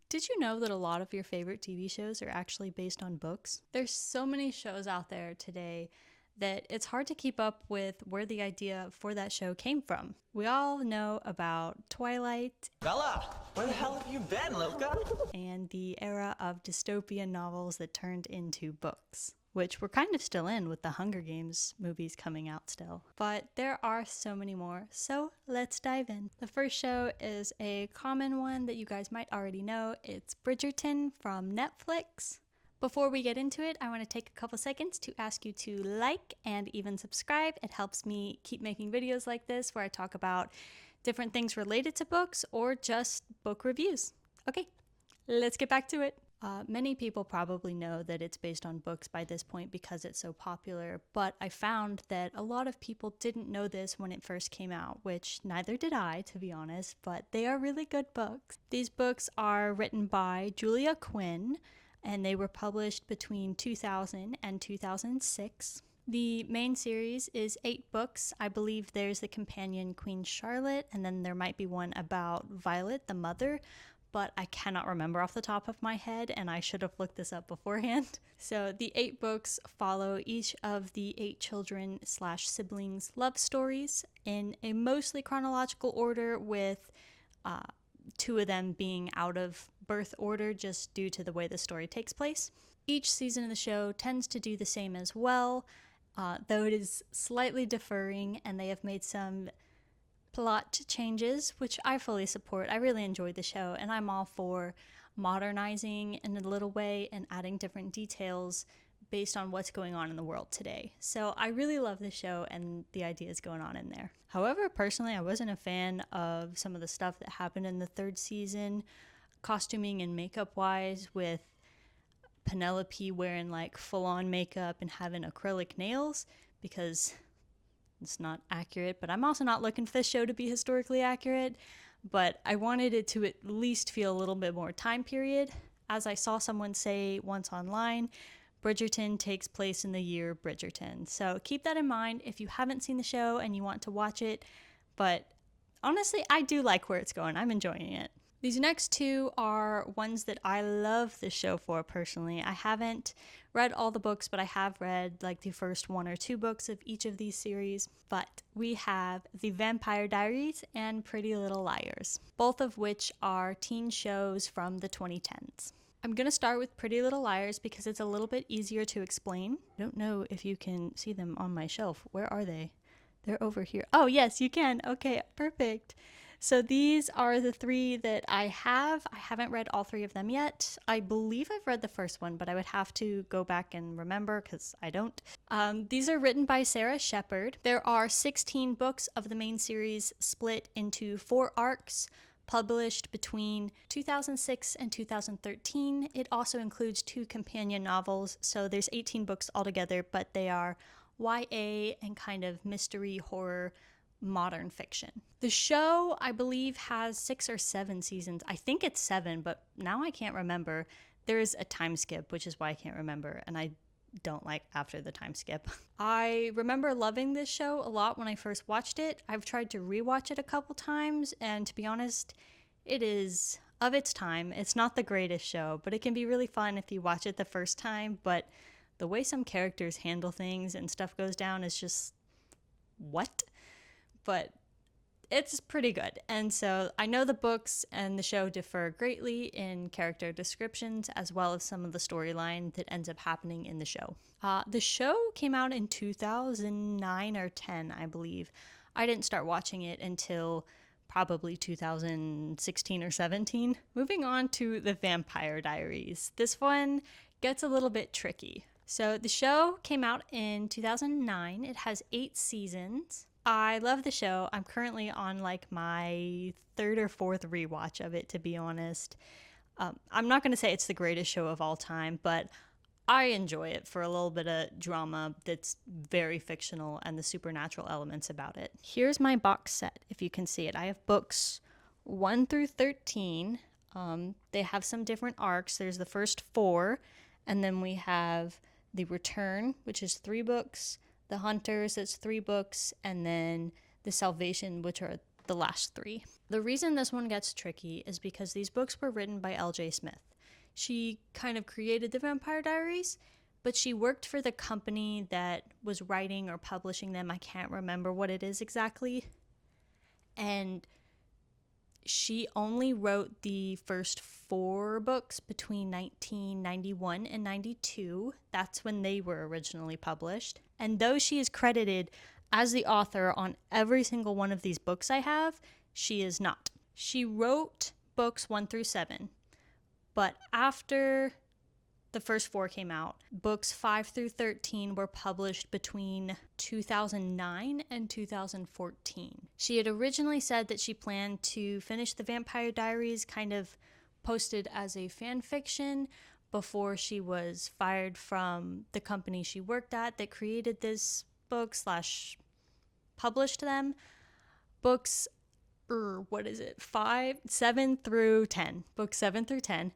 Did you know that a lot of your favorite TV shows are actually based on books? There's so many shows out there today that it's hard to keep up with where the idea for that show came from. We all know about Twilight Bella, where the hell have you been, Luca? and the era of dystopian novels that turned into books, which we're kind of still in with the Hunger Games movies coming out still. But there are so many more, so let's dive in. The first show is a common one that you guys might already know. It's Bridgerton from Netflix. Before we get into it, I want to take a couple seconds to ask you to like and even subscribe. It helps me keep making videos like this where I talk about different things related to books or just book reviews. Okay, let's get back to it. Many people probably know that it's based on books by this point because it's so popular, but I found that a lot of people didn't know this when it first came out, which neither did I, to be honest, but they are really good books. These books are written by Julia Quinn, and they were published between 2000 and 2006. The main series is 8 books. I believe there's the companion Queen Charlotte, and then there might be one about Violet, the mother, but I cannot remember off the top of my head, and I should have looked this up beforehand. So the 8 books follow each of the 8 children/siblings' love stories in a mostly chronological order, with 2 of them being out of birth order just due to the way the story takes place. Each season of the show tends to do the same as well, though it is slightly differing, and they have made some plot changes, which I fully support. I really enjoyed the show, and I'm all for modernizing in a little way and adding different details based on what's going on in the world today. So I really love the show and the ideas going on in there. However, personally, I wasn't a fan of some of the stuff that happened in the 3rd season, costuming and makeup wise, with Penelope wearing like full-on makeup and having acrylic nails, because it's not accurate. But I'm also not looking for this show to be historically accurate, but I wanted it to at least feel a little bit more time period. As I saw someone say once online, Bridgerton takes place in the year Bridgerton. So keep that in mind if you haven't seen the show and you want to watch it. But honestly, I do like where it's going. I'm enjoying it. These next 2 are ones that I love the show for personally. I haven't read all the books, but I have read like the first 1 or 2 books of each of these series. But we have The Vampire Diaries and Pretty Little Liars, both of which are teen shows from the 2010s. I'm going to start with Pretty Little Liars because it's a little bit easier to explain. I don't know if you can see them on my shelf. Where are they? They're over here. Oh, yes, you can. Okay, perfect. So these are the 3 that I have. I haven't read all 3 of them yet. I believe I've read the first one, but I would have to go back and remember because I don't. These are written by Sarah Shepard. There are 16 books of the main series split into 4 arcs, published between 2006 and 2013. It also includes 2 companion novels, so there's 18 books altogether, but they are YA and kind of mystery, horror, modern fiction. The show, I believe, has 6 or 7 seasons. I think it's 7, but now I can't remember. There is a time skip, which is why I can't remember, and I don't like after the time skip. I remember loving this show a lot when I first watched it. I've tried to rewatch it a couple times, and to be honest, it is of its time. It's not the greatest show, but it can be really fun if you watch it the first time. But the way some characters handle things and stuff goes down is just, what? But it's pretty good. And so I know the books and the show differ greatly in character descriptions as well as some of the storyline that ends up happening in the show. The show came out in 2009 or 10, I believe. I didn't start watching it until probably 2016 or 17. Moving on to The Vampire Diaries. This one gets a little bit tricky. So the show came out in 2009. It has 8 seasons. I love the show. I'm currently on like my 3rd or 4th rewatch of it, to be honest. I'm not going to say it's the greatest show of all time, but I enjoy it for a little bit of drama that's very fictional and the supernatural elements about it. Here's my box set, if you can see it. I have books 1 through 13. They have some different arcs. There's the first 4, and then we have The Return, which is 3 books, The Hunters, that's 3 books, and then The Salvation, which are the last three. The reason this one gets tricky is because these books were written by L.J. Smith. She kind of created the Vampire Diaries, but she worked for the company that was writing or publishing them. I can't remember what it is exactly. And she only wrote the first 4 books between 1991 and 92. That's when they were originally published. And though she is credited as the author on every single one of these books I have, she is not. She wrote books 1 through 7, but after the first 4 came out, books 5 through 13 were published between 2009 and 2014. She had originally said that she planned to finish the Vampire Diaries kind of posted as a fan fiction before she was fired from the company she worked at that created this book / published them. Books, 7 through 10. Books 7 through 10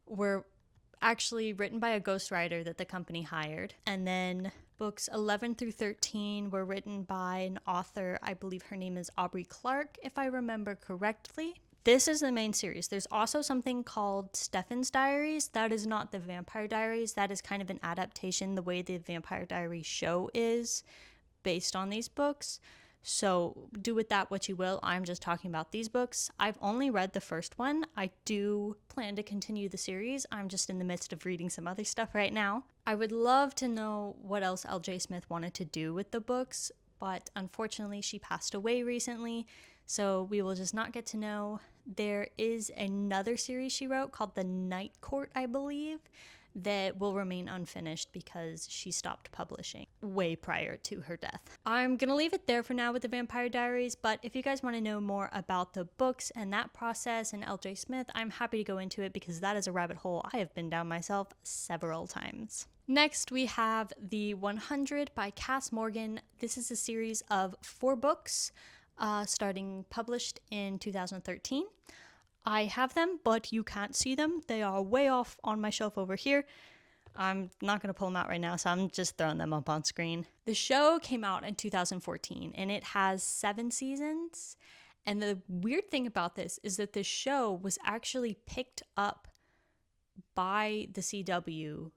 were actually written by a ghostwriter that the company hired. And then books 11 through 13 were written by an author, I believe her name is Aubrey Clark, if I remember correctly. This is the main series. There's also something called Stefan's Diaries. That is not the Vampire Diaries. That is kind of an adaptation, the way the Vampire Diaries show is based on these books. So do with that what you will. I'm just talking about these books. I've only read the first one. I do plan to continue the series. I'm just in the midst of reading some other stuff right now. I would love to know what else L.J. Smith wanted to do with the books, but unfortunately she passed away recently, so we will just not get to know. There is another series she wrote called The Night Court, I believe, that will remain unfinished because she stopped publishing way prior to her death. I'm gonna leave it there for now with the Vampire Diaries, but if you guys want to know more about the books and that process and L.J. Smith, I'm happy to go into it because that is a rabbit hole I have been down myself several times. Next, we have The 100 by Cass Morgan. This is a series of 4 books, starting published in 2013. I have them, but you can't see them. They are way off on my shelf over here. I'm not going to pull them out right now, so I'm just throwing them up on screen. The show came out in 2014, and it has 7 seasons. And the weird thing about this is that the show was actually picked up by the CW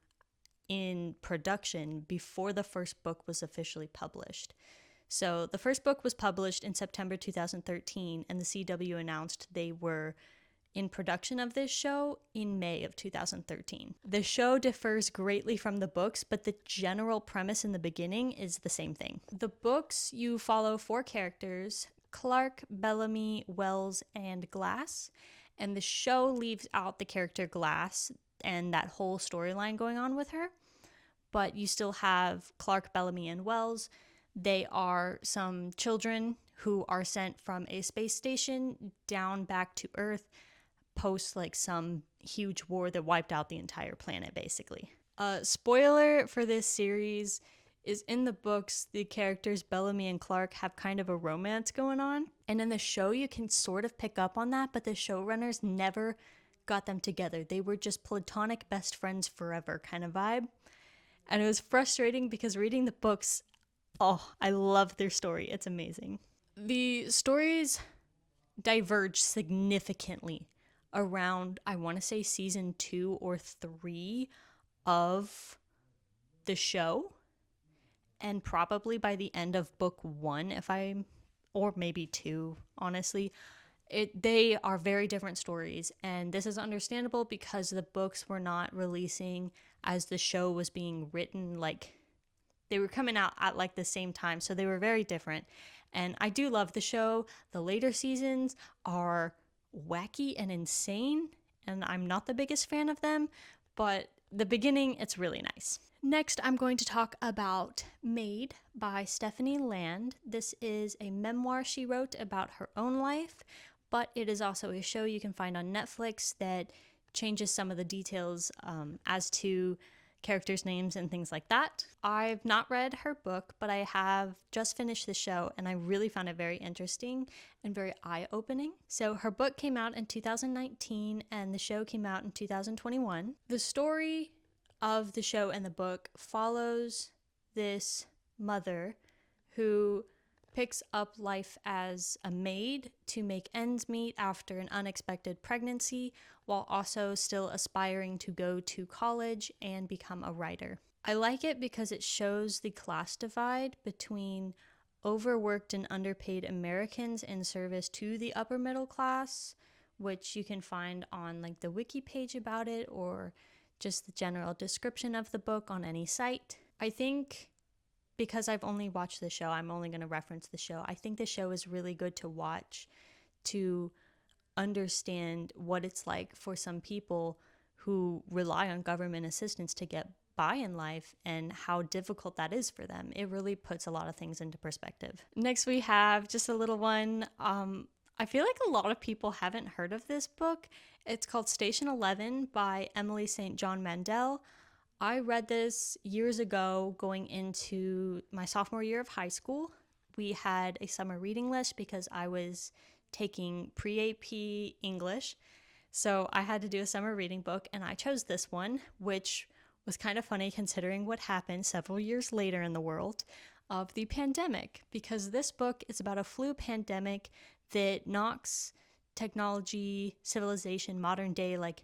in production before the first book was officially published. So the first book was published in September 2013, and the CW announced they were in production of this show in May of 2013. The show differs greatly from the books, but the general premise in the beginning is the same thing. The books, you follow 4 characters, Clark, Bellamy, Wells, and Glass, and the show leaves out the character Glass and that whole storyline going on with her, but you still have Clark, Bellamy, and Wells. They are some children who are sent from a space station down back to Earth post like some huge war that wiped out the entire planet, basically. Spoiler for this series is in the books, the characters Bellamy and Clark have kind of a romance going on. And in the show, you can sort of pick up on that, but the showrunners never got them together. They were just platonic best friends forever kind of vibe. And it was frustrating because reading the books, oh, I love their story. It's amazing. The stories diverge significantly around, I want to say, season 2 or 3 of the show. And probably by the end of book 1, or maybe 2, honestly. They are very different stories. And this is understandable because the books were not releasing as the show was being written, like they were coming out at like the same time, so they were very different. And I do love the show. The later seasons are wacky and insane, and I'm not the biggest fan of them, but the beginning, it's really nice. Next, I'm going to talk about Maid by Stephanie Land. This is a memoir she wrote about her own life, but it is also a show you can find on Netflix that changes some of the details as to characters' names and things like that. I've not read her book, but I have just finished the show and I really found it very interesting and very eye-opening. So her book came out in 2019 and the show came out in 2021. The story of the show and the book follows this mother who picks up life as a maid to make ends meet after an unexpected pregnancy, while also still aspiring to go to college and become a writer. I like it because it shows the class divide between overworked and underpaid Americans in service to the upper middle class, which you can find on like the wiki page about it or just the general description of the book on any site. I think because I've only watched the show, I'm only going to reference the show. I think the show is really good to watch to understand what it's like for some people who rely on government assistance to get by in life and how difficult that is for them. It really puts a lot of things into perspective. Next, we have just a little one. I feel like a lot of people haven't heard of this book. It's called Station 11 by Emily St. John Mandel. I read this years ago going into my sophomore year of high school. We had a summer reading list because I was taking pre-AP English. So I had to do a summer reading book, and I chose this one, which was kind of funny considering what happened several years later in the world of the pandemic, because this book is about a flu pandemic that knocks technology, civilization, modern day, like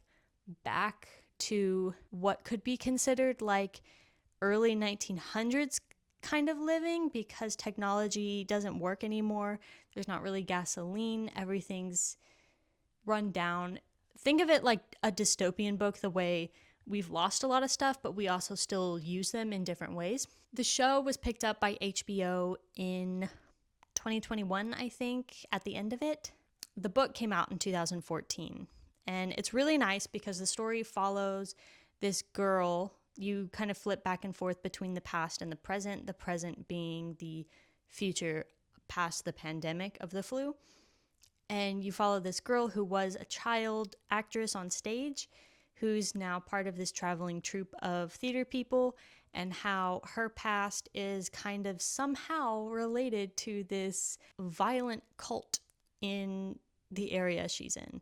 back to what could be considered like early 1900s kind of living, because technology doesn't work anymore. There's not really gasoline. Everything's run down. Think of it like a dystopian book, the way we've lost a lot of stuff, but we also still use them in different ways. The show was picked up by HBO in 2021, I think, at the end of it. The book came out in 2014. And it's really nice because the story follows this girl. You kind of flip back and forth between the past and the present being the future past the pandemic of the flu. And you follow this girl who was a child actress on stage, who's now part of this traveling troupe of theater people, and how her past is kind of somehow related to this violent cult in the area she's in.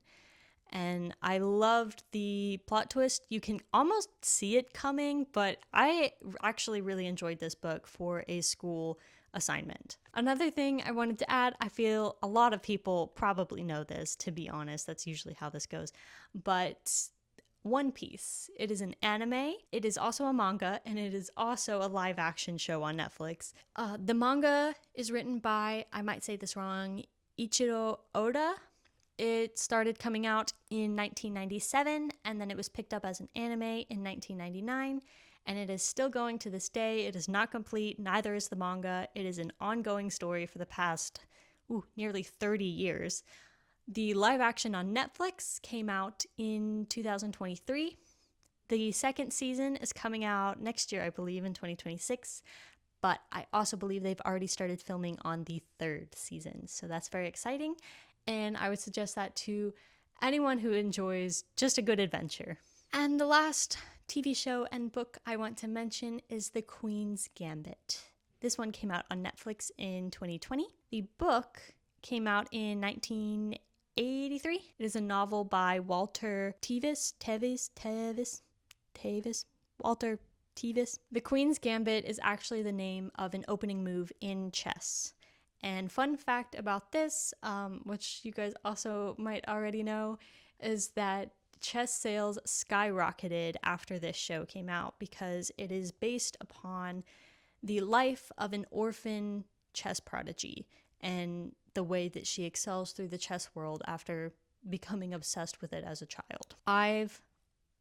And I loved the plot twist. You can almost see it coming, but I actually really enjoyed this book for a school assignment. Another thing I wanted to add, I feel a lot of people probably know this, to be honest. That's usually how this goes. But One Piece, it is an anime, it is also a manga, and it is also a live action show on Netflix. The manga is written by, I might say this wrong, Ichiro Oda. It started coming out in 1997, and then it was picked up as an anime in 1999, and it is still going to this day. It is not complete, neither is the manga. It is an ongoing story for the past nearly 30 years. The live action on Netflix came out in 2023. The second season is coming out next year, I believe, in 2026. But I also believe they've already started filming on the third season, so that's very exciting. And I would suggest that to anyone who enjoys just a good adventure. And the last TV show and book I want to mention is The Queen's Gambit. This one came out on Netflix in 2020. The book came out in 1983. It is a novel by Walter Tevis. Walter Tevis. The Queen's Gambit is actually the name of an opening move in chess. And fun fact about this, which you guys also might already know, is that chess sales skyrocketed after this show came out because it is based upon the life of an orphan chess prodigy and the way that she excels through the chess world after becoming obsessed with it as a child. I've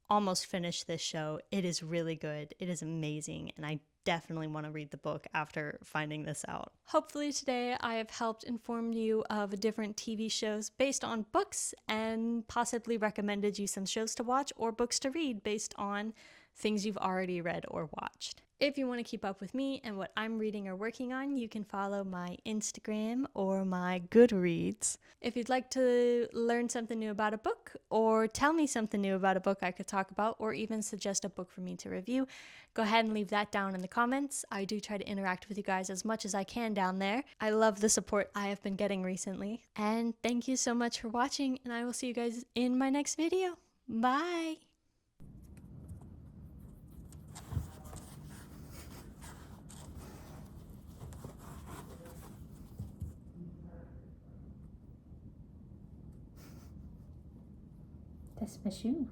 almost finished this show. It is really good. It is amazing, and I definitely want to read the book after finding this out. Hopefully today I have helped inform you of different TV shows based on books and possibly recommended you some shows to watch or books to read based on things you've already read or watched. If you want to keep up with me and what I'm reading or working on, you can follow my Instagram or my Goodreads. If you'd like to learn something new about a book or tell me something new about a book I could talk about or even suggest a book for me to review, go ahead and leave that down in the comments. I do try to interact with you guys as much as I can down there. I love the support I have been getting recently. And thank you so much for watching, and I will see you guys in my next video. Bye! Especially.